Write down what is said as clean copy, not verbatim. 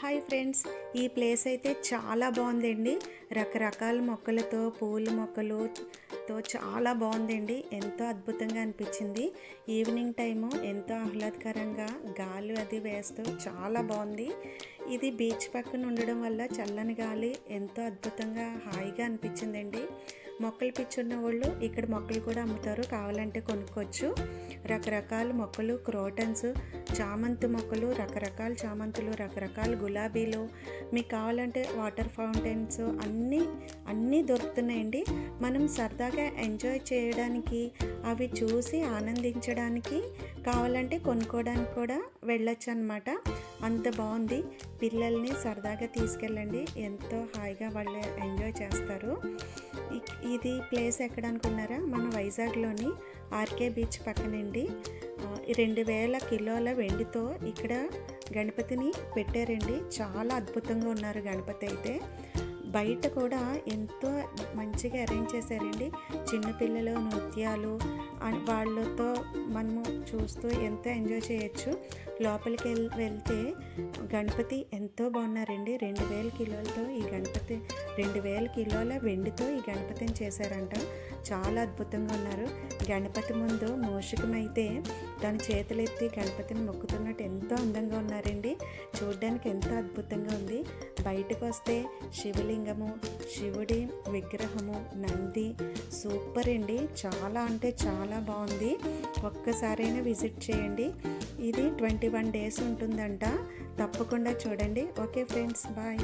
Hi friends, ఈ place అయితే చాలా బాగుందండి. రకరకాల మొక్కలతో, పూల మొక్కలతో చాలా బాగుందండి. ఎంతో అద్భుతంగా అనిపించింది. ఈవినింగ్ టైము ఎంతో ఆహ్లాదకరంగా గాలి అది వేస్తూ చాలా బాగుంది. ఇది బీచ్ పక్కన ఉండడం వల్ల చల్లని గాలి ఎంతో అద్భుతంగా హాయిగా అనిపించిందండి. మొక్కలు పిచ్చున్న వాళ్ళు ఇక్కడ మొక్కలు కూడా అమ్ముతారు, కావాలంటే కొనుక్కోవచ్చు. రకరకాల మొక్కలు, క్రోటన్స్, చామంతి మొక్కలు, రకరకాల చామంతులు, రకరకాల గులాబీలు, మీకు కావాలంటే వాటర్ ఫౌంటైన్స్ అన్నీ దొరుకుతున్నాయండి. మనం సరదాగా ఎంజాయ్ చేయడానికి, అవి చూసి ఆనందించడానికి, కావాలంటే కొనుక్కోవడానికి కూడా వెళ్ళొచ్చు అన్నమాట. అంత బాగుంది. పిల్లల్ని సరదాగా తీసుకెళ్ళండి, ఎంతో హాయిగా వాళ్ళు ఎంజాయ్ చేస్తారు. ఇది ప్లేస్ ఎక్కడ అనుకున్నారా? మన వైజాగ్లోని ఆర్కే బీచ్ పక్కనండి. 2000 కిలోల వెండితో ఇక్కడ గణపతిని పెట్టారండి. చాలా అద్భుతంగా ఉన్నారు గణపతి అయితే. బయట కూడా ఎంతో మంచిగా అరేంజ్ చేశారండి. చిన్నపిల్లలు నృత్యాలు వాళ్ళతో మనము చూస్తూ ఎంతో ఎంజాయ్ చేయొచ్చు. లోపలికి వెళ్తే గణపతి ఎంతో బాగున్నారండి. 2000 కిలోలతో ఈ గణపతి, 2000 కిలోల వెండితో ఈ గణపతిని చేశారంట. చాలా అద్భుతంగా ఉన్నారు. గణపతి ముందు మూషికమైతే తన చేతులెత్తి గణపతిని మొక్కుతున్నట్టు ఎంతో అందంగా ఉన్నారండి. చూడ్డానికి ఎంతో అద్భుతంగా ఉంది. బయటకు వస్తే శివలింగము, శివుడి విగ్రహము, నంది సూపర్ అండి. చాలా అంటే చాలా బాగుంది. ఒక్కసారైనా విజిట్ చేయండి. ఇది 21 days ఉంటుందంట. తప్పకుండా చూడండి. Okay friends, bye.